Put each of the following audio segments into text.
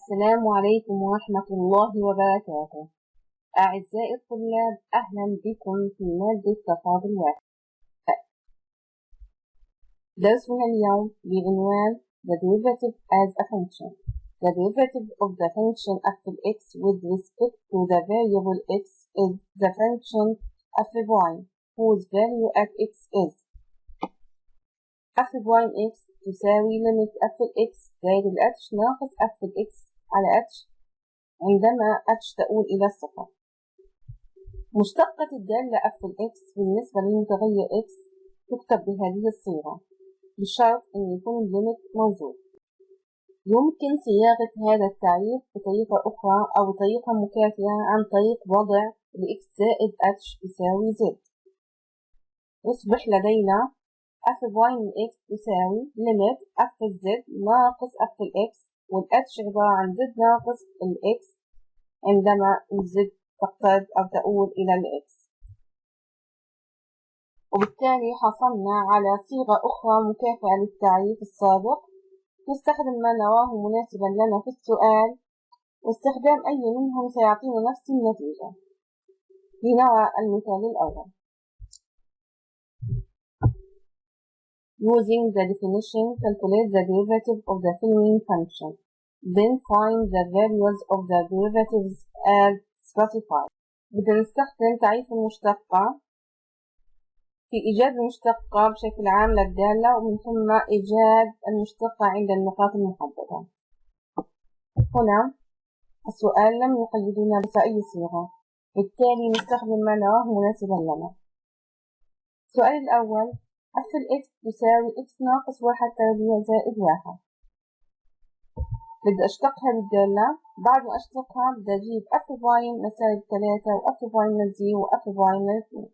السلام عليكم ورحمة الله وبركاته. أعزائي الطلاب، أهلا بكم في مادة تفاضل واحد. درسنا اليوم بعنوان The derivative as a function. The derivative of the function f of x with respect to the variable x is the function f of y whose value at x is f of y x تساوي limit f of x زائد ال h ناقص f of x على h عندما h تؤول إلى الصفر. مشتقة الدالة f of x بالنسبة للمتغير x تكتب بهذه الصيغة بشرط أن يكون الليمت موجود. يمكن صياغة هذا التعريف بطريقة أخرى أو بطريقة مكافئة عن طريق وضع x زائد h يساوي z. يصبح لدينا f of y من x تساوي limit f of z ناقص f of x والh عبارة عن z ناقص ال x عندما z تقترب أو تؤول إلى ال x. وبالتالي حصلنا على صيغة أخرى مكافئة للتعريف السابق نستخدم ما نراه مناسبا لنا في السؤال، واستخدام أي منهم سيعطينا نفس النتيجة. لنرى المثال الأول. Using the definition, calculate the derivative of the following function. Then find the values of the derivatives as specified. بدنا نستخدم تعريف المشتقة في إيجاد المشتقة بشكل عام للدالة، ومن ثم إيجاد المشتقة عند النقاط المحددة. هنا السؤال لم يقيدنا بأي صيغة، بالتالي نستخدم ما نراه مناسبا لنا. السؤال الأول f of x تساوي x ناقص 1 تربيع زائد 1. بدي أشتق هذه الدالة. بعد ما أشتقها بدي أجيب f of y من سالب 3 و f of y من 0 و f of y من 2.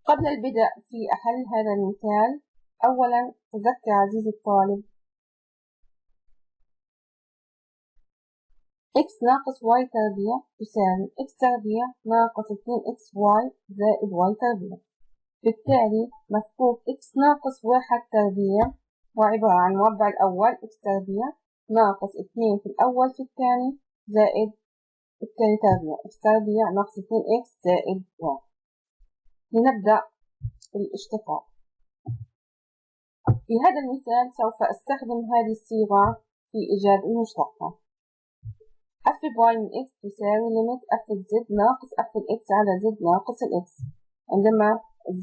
قبل البدء في حل هذا المثال، أولا تذكر عزيزي الطالب x ناقص y تربيع تساوي x تربيع ناقص 2xy زائد y تربيع. بالتالي مفكوك x ناقص 1 تربيع هو عبارة عن مربع الأول x تربيع ناقص 2 في الأول في الثاني زائد الثاني تربيع x تربيع ناقص 2x زائد 1. لنبدأ بالاشتقاق. في هذا المثال سوف أستخدم هذه الصيغة في إيجاد المشتقة. f of y من x تساوي limit f of z ناقص f of x على z ناقص ال x عندما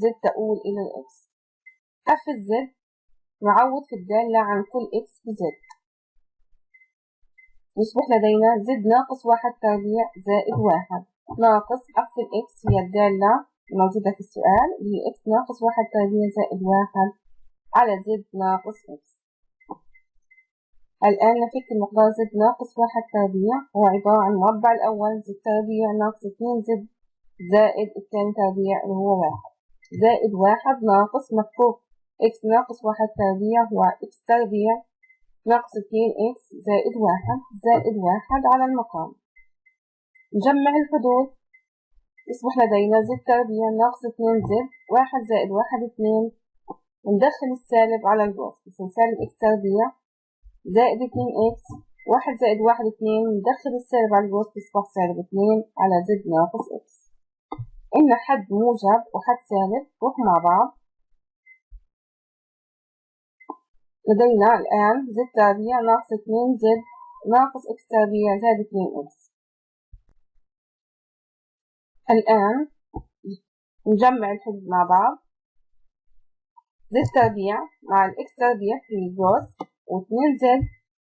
z تؤول إلى ال x. f of z نعوض في الدالة عن كل x بz. يصبح لدينا z ناقص 1 تربيع زائد 1 ناقص f of x هي الدالة الموجودة في السؤال اللي هي x ناقص 1 تربيع زائد 1 على z ناقص x. الآن نفك المقدار z ناقص 1 تربيع هو عبارة عن المربع الأول z تربيع ناقص 2z زائد الثاني تربيع اللي هو 1 زائد 1 ناقص مفكوك x ناقص 1 تربيع هو x تربيع ناقص 2x زائد 1 زائد 1 على المقام. نجمع الحدود يصبح لدينا z تربيع ناقص 2z 1 زائد 1 2 وندخل السالب على الوسط يصير سالب x تربيع زائد 2x 1 زائد 1 2 ندخل السالب على الوسط يصبح سالب 2 على z ناقص x. إن حد موجب وحد سالب روح مع بعض. لدينا الآن z تربيع ناقص 2z ناقص x تربيع زائد 2x. الآن نجمع الحدود مع بعض. z تربيع مع الx تربيع في الوسط و2z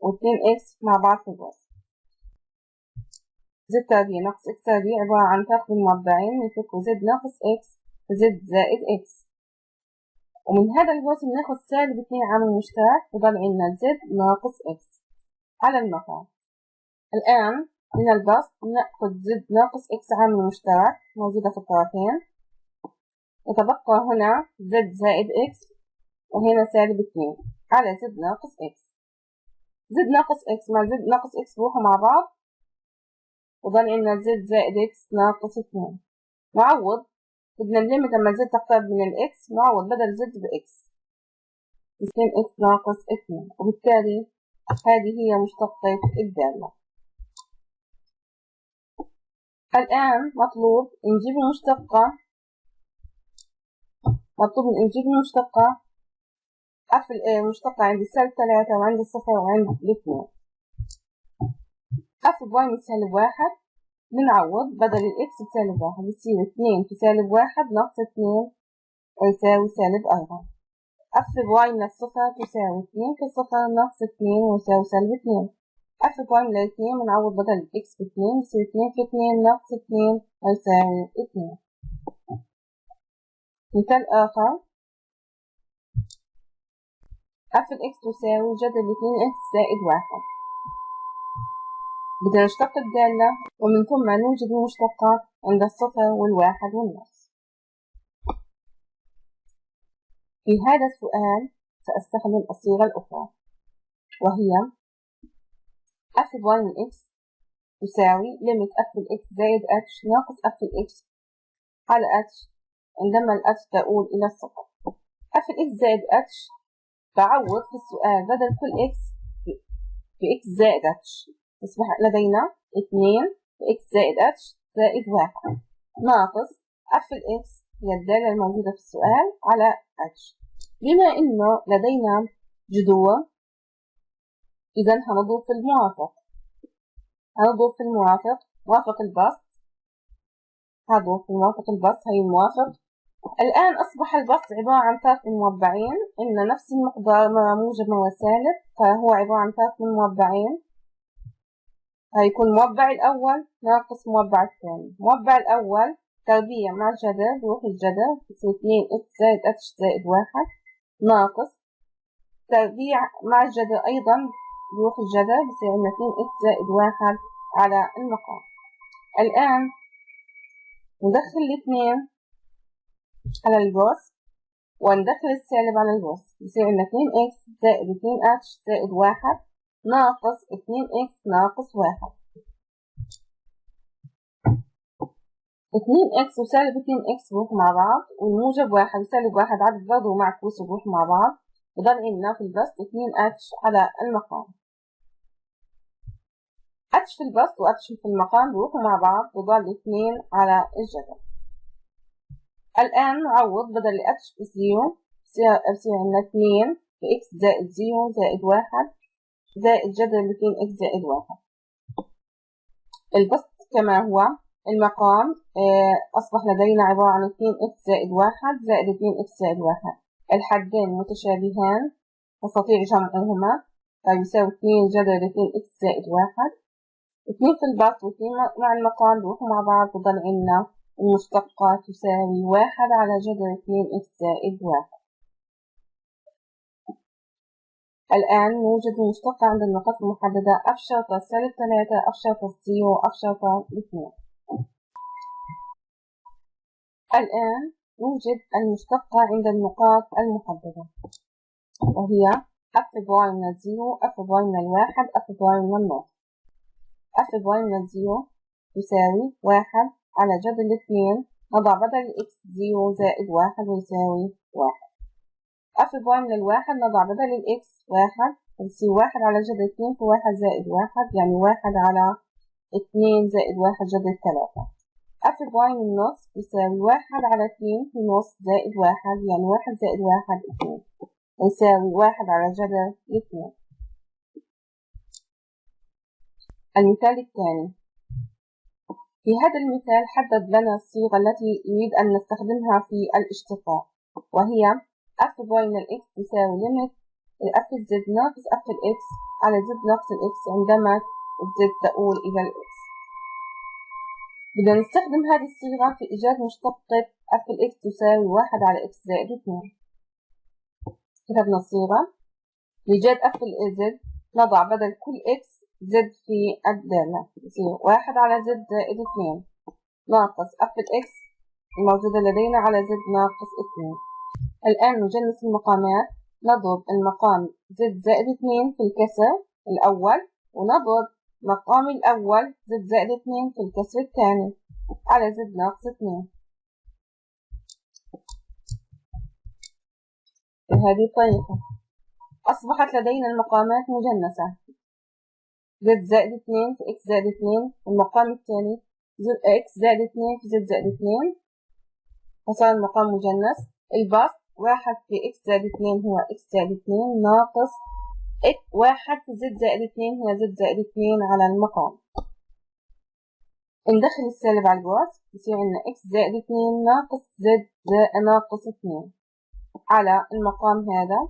و2x مع بعض في الوسط. z تربيع ناقص x تربيع عبارة عن فرق بين مربعين نفكوا z ناقص x z زائد x. ومن هذا الوسط بناخد سالب 2 عامل مشترك وضل عندنا z ناقص x على المقام. الآن من البسط نأخذ z ناقص x عامل مشترك موجودة في الطرفين، يتبقى هنا z زائد x وهنا سالب 2 على z ناقص x. z ناقص x مع z ناقص x بروحوا مع بعض وضل عندنا z زائد x ناقص 2. نعوض بدنا الليمت لما z تقترب من ال x نعوض بدل z ب x 2x ناقص 2 وبالتالي هذه هي مشتقة الدالة. الآن مطلوب نجيب المشتقة، قفل المشتقة عند -3 وعند 0 وعند 2. قفل باي -1 بنعوض بدل الإكس ب1 يصير 2 في -1 ناقص 2 ويساوي -4. قفل باي من 0 تساوي 2 في 0 ناقص 2 ويساوي -2. قفل باي من 2 بنعوض بدل الإكس ب2 يصير 2 في 2 ناقص 2 ويساوي 2. مثال آخر، قفل إكس تساوي جذر 2x زائد 1. بدنا نشتق الدالة ومن ثم نوجد المشتقة عند 0 و1 والنص. في هذا السؤال سأستخدم الصيغة الأخرى، وهي f باي من x تساوي ليميت f x زائد h ناقص f x على h عندما ال h تؤول إلى الصفر. f x زائد h بعوض في السؤال بدل كل x في x زائد h، يصبح لدينا 2 في x زائد h زائد 1 ناقص f x هي الدالة الموجودة في السؤال على h. بما إنه لدينا جذور إذا هنضيف الموافق، موافق البسط، هضيف الموافق البسط هي الموافق. الآن أصبح البسط عبارة عن 3 مربعين، إن نفس المقدار موجب وسالب، فهو عبارة عن 3 مربعين. هيكون المربع الأول ناقص المربع الثاني. المربع الأول تربيع مع الجذر بروح الجذر يصير 2x زائد h زائد 1 ناقص تربيع مع الجذر أيضا بروح الجذر بصير عندنا 2x زائد 1 على المقام. الآن ندخل الاثنين على القوس وندخل السالب على القوس، يصير عندنا 2x زائد 2h زائد 1 ناقص 2x ناقص 1. 2x وسالب 2x بروح مع بعض، والموجب 1 وسالب 1 عدد برضه معكوس وبروح مع بعض، بضل عندنا في البسط 2h على المقام. h في البسط و h في المقام بروحوا مع بعض، بضل 2 على الجذر. الآن نعوض بدل h بزيرو يصير عندنا 2 في x زائد 0 زائد 1 زائد جذر 2x زائد 1. البسط كما هو، المقام أصبح لدينا عبارة عن 2x زائد 1 زائد 2x زائد 1. الحدين متشابهان نستطيع جمعهما فيساوي 2 جذر 2x زائد 1. 2 في البسط و2 مع المقام بيروحوا مع بعض، بضل عندنا المشتقة تساوي 1 على جذر 2x زائد 1. الآن نوجد المشتقة عند النقاط المحددة f شرطة -3 f شرطة 0 f شرطة 2. الآن نوجد المشتقة عند النقاط المحددة، وهي f باي من 0 f باي من 1 f باي من النص. f باي من 0 تساوي 1 على جذر 2 نضع بدل x 0 زائد 1 ويساوي 1. f باي من 1 نضع بدل x 1 يصير 1 على جذر 2 في 1 زائد 1 يعني 1 على 2 زائد 1 جذر 3. f باي من النص يساوي 1 على 2 في نص زائد 1 يعني 1 زائد 1 2 يساوي 1 على جذر 2. المثال الثاني، في هذا المثال حدد لنا الصيغة التي يريد أن نستخدمها في الاشتقاق، وهي f باي من x تساوي ليميت f z ناقص f x على z ناقص x عندما z تؤول إلى x. بدنا نستخدم هذه الصيغة في إيجاد مشتقة f x تساوي 1 على x زائد 2. كتبنا الصيغة لإيجاد f z نضع بدل كل x z في الدالة، يصير 1 على z زائد 2 ناقص f x الموجودة لدينا على z ناقص 2. الآن نجنس المقامات، نضرب المقام z زائد 2 في الكسر الأول ونضرب مقام الأول z زائد 2 في الكسر الثاني على z ناقص 2. بهذه الطريقة أصبحت لدينا المقامات مجنسة. زد زائد 2 في إكس زائد 2. المقام الثاني إكس زائد 2 في زد زائد 2، فصار المقام مجنس. البسط 1 في إكس زائد 2 هو إكس زائد 2 ناقص 1 في زد زائد 2 هو زد زائد 2 على المقام. ندخل السالب على الجواز يصير عندنا إكس زائد 2 ناقص زد ناقص 2 على المقام هذا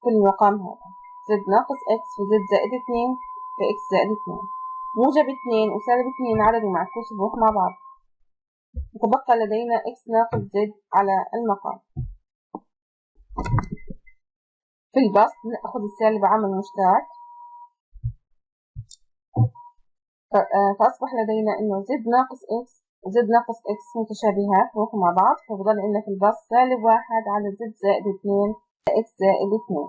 في المقام هذا، زد ناقص إكس في زد زائد 2 في إكس زائد 2. موجب 2 وسالب 2 عدد ومعكوس بروح مع بعض، يتبقى لدينا إكس ناقص زد على المقام. في البسط نأخذ السالب عامل مشترك، فأصبح لدينا إنه زد ناقص إكس وزد ناقص إكس متشابهات بروحوا مع بعض، فبضل عندنا في البسط سالب 1 على زد زائد 2 إكس زائد 2.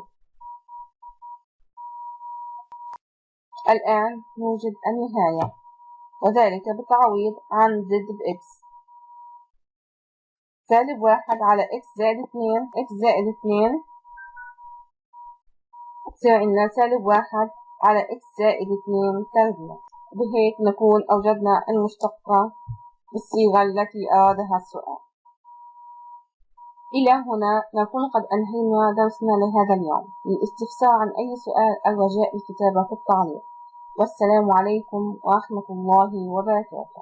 الآن نوجد النهاية، وذلك بالتعويض عن زد بإكس. سالب 1 على إكس زائد 2 إكس زائد 2 تصير عندنا سالب 1 على إكس زائد 2 تربيع. بهيك نكون أوجدنا المشتقة بالصيغة التي أرادها السؤال. إلى هنا نكون قد أنهينا درسنا لهذا اليوم. للاستفسار عن أي سؤال الرجاء الكتابة في التعليق. والسلام عليكم ورحمة الله وبركاته.